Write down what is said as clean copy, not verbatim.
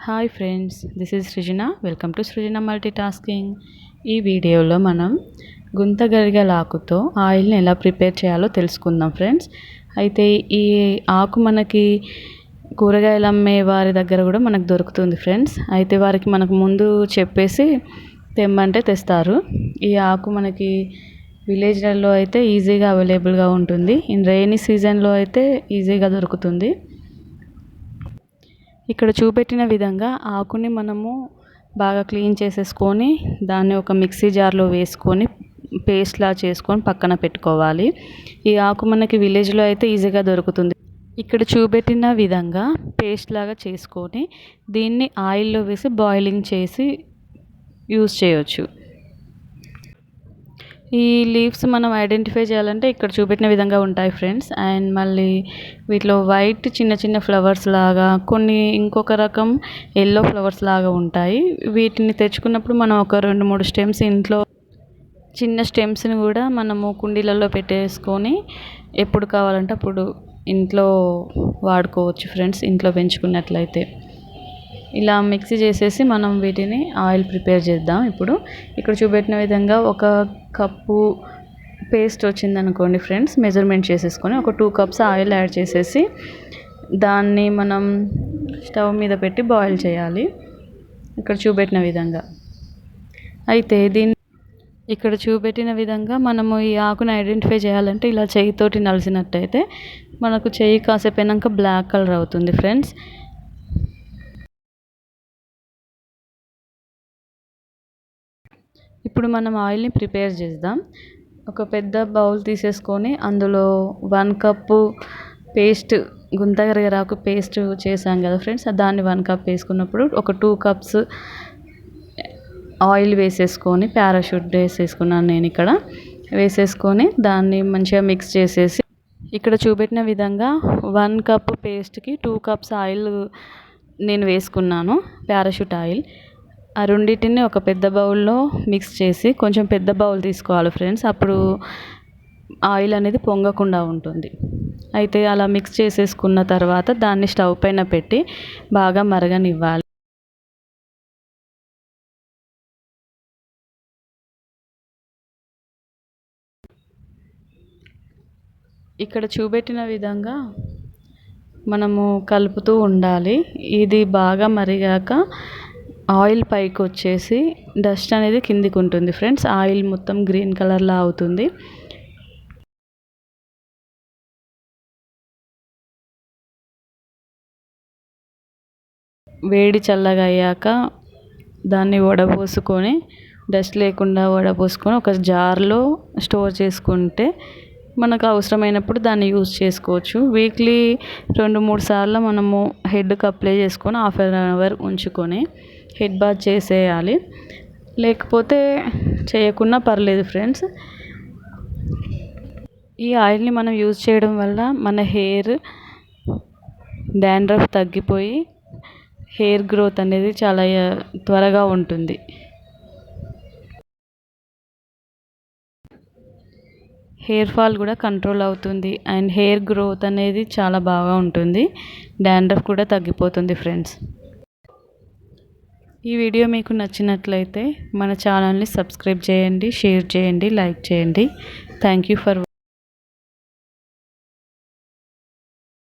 Hi friends, this is Srujana. Welcome to Srujana multitasking. ఈ వీడియోలో మనం గుంతగరిగలాకుతో ఆయిల్ని ఎలా ప్రిపేర్ చేయాలో తెలుసుకుందాం ఫ్రెండ్స్. అయితే ఈ ఆకు మనకి కూరగాయలు అమ్మే వారి దగ్గర కూడా మనకు దొరుకుతుంది ఫ్రెండ్స్. అయితే వారికి మనకు ముందు చెప్పేసి తెమ్మంటే తెస్తారు. ఈ ఆకు మనకి విలేజ్లలో అయితే ఈజీగా అవైలబుల్గా ఉంటుంది. ఇన్ రెయినీ సీజన్లో అయితే ఈజీగా దొరుకుతుంది. ఇక్కడ చూపెట్టిన విధంగా ఆకుని మనము బాగా క్లీన్ చేసేసుకొని దాన్ని ఒక మిక్సీ జార్లో వేసుకొని పేస్ట్లా చేసుకొని పక్కన పెట్టుకోవాలి. ఈ ఆకు మనకి విలేజ్లో అయితే ఈజీగా దొరుకుతుంది. ఇక్కడ చూపెట్టిన విధంగా పేస్ట్ లాగా చేసుకొని దీన్ని ఆయిల్లో వేసి బాయిలింగ్ చేసి యూస్ చేయొచ్చు. ఈ లీవ్స్ మనం ఐడెంటిఫై చేయాలంటే ఇక్కడ చూపెట్టిన విధంగా ఉంటాయి ఫ్రెండ్స్. అండ్ మళ్ళీ వీటిలో వైట్ చిన్న చిన్న ఫ్లవర్స్ లాగా, కొన్ని ఇంకొక రకం ఎల్లో ఫ్లవర్స్ లాగా ఉంటాయి. వీటిని తెచ్చుకున్నప్పుడు మనం ఒక 2-3 స్టెమ్స్ ఇంట్లో చిన్న స్టెమ్స్ని కూడా మనము కుండీలలో పెట్టేసుకొని ఎప్పుడు కావాలంటే అప్పుడు ఇంట్లో వాడుకోవచ్చు ఫ్రెండ్స్, ఇంట్లో పెంచుకున్నట్లయితే. ఇలా మిక్సీ చేసేసి మనం వీటిని ఆయిల్ ప్రిపేర్ చేద్దాం. ఇప్పుడు ఇక్కడ చూపెట్టిన విధంగా ఒక కప్పు పేస్ట్ వచ్చిందనుకోండి ఫ్రెండ్స్, మెజర్మెంట్ చేసేసుకొని ఒక 2 కప్స్ ఆయిల్ యాడ్ చేసేసి దాన్ని మనం స్టవ్ మీద పెట్టి బాయిల్ చేయాలి ఇక్కడ చూపెట్టిన విధంగా. అయితే ఇక్కడ చూపెట్టిన విధంగా మనము ఈ ఆకును ఐడెంటిఫై చేయాలంటే ఇలా చెయ్యితోటి నలిసినట్టయితే మనకు చెయ్యి కాసేపోయినాక బ్లాక్ కలర్ అవుతుంది ఫ్రెండ్స్. ఇప్పుడు మనం ఆయిల్ని ప్రిపేర్ చేద్దాం. ఒక పెద్ద బౌల్ తీసేసుకొని అందులో 1 కప్పు పేస్ట్, గుంతగరిగరాకు పేస్ట్ చేసాం కదా ఫ్రెండ్స్, దాన్ని 1 కప్ వేసుకున్నప్పుడు ఒక 2 కప్స్ ఆయిల్ వేసేసుకొని, పారాషూట్ వేసేసుకున్నాను నేను ఇక్కడ. వేసేసుకొని దాన్ని మంచిగా మిక్స్ చేసేసి ఇక్కడ చూపెట్టిన విధంగా 1 కప్పు పేస్ట్కి 2 కప్స్ ఆయిల్ నేను వేసుకున్నాను, పారాషూట్ ఆయిల్. ఆ రెండింటిని ఒక పెద్ద బౌల్లో మిక్స్ చేసి, కొంచెం పెద్ద బౌల్ తీసుకోవాలి ఫ్రెండ్స్, అప్పుడు ఆయిల్ అనేది పొంగకుండా ఉంటుంది. అయితే అలా మిక్స్ చేసేసుకున్న తర్వాత దాన్ని స్టవ్ పైన పెట్టి బాగా మరగనివ్వాలి. ఇక్కడ చూపెట్టిన విధంగా మనము కలుపుతూ ఉండాలి. ఇది బాగా మరిగాక ఆయిల్ పైకి వచ్చేసి డస్ట్ అనేది కిందికి ఉంటుంది ఫ్రెండ్స్. ఆయిల్ మొత్తం గ్రీన్ కలర్లా అవుతుంది. వేడి చల్లగా అయ్యాక దాన్ని వడపోసుకొని, డస్ట్ లేకుండా వడపోసుకొని ఒక జార్లో స్టోర్ చేసుకుంటే మనకు అవసరమైనప్పుడు దాన్ని యూజ్ చేసుకోవచ్చు. వీక్లీ 2-3 సార్లు మనము హెడ్కి అప్లై చేసుకొని 1/2 అవర్ ఉంచుకొని హెడ్ బాత్ చేసేయాలి. లేకపోతే చేయకున్నా పర్లేదు ఫ్రెండ్స్. ఈ ఆయిల్ని మనం యూజ్ చేయడం వల్ల మన హెయిర్ డాండ్రఫ్ తగ్గిపోయి హెయిర్ గ్రోత్ అనేది చాలా త్వరగా ఉంటుంది. హెయిర్ ఫాల్ కూడా కంట్రోల్ అవుతుంది అండ్ హెయిర్ గ్రోత్ అనేది చాలా బాగా ఉంటుంది. డాండ్రఫ్ కూడా తగ్గిపోతుంది ఫ్రెండ్స్. ఈ వీడియో మీకు నచ్చినట్లయితే మన ఛానల్ని సబ్స్క్రైబ్ చేయండి, షేర్ చేయండి, లైక్ చేయండి. Thank you for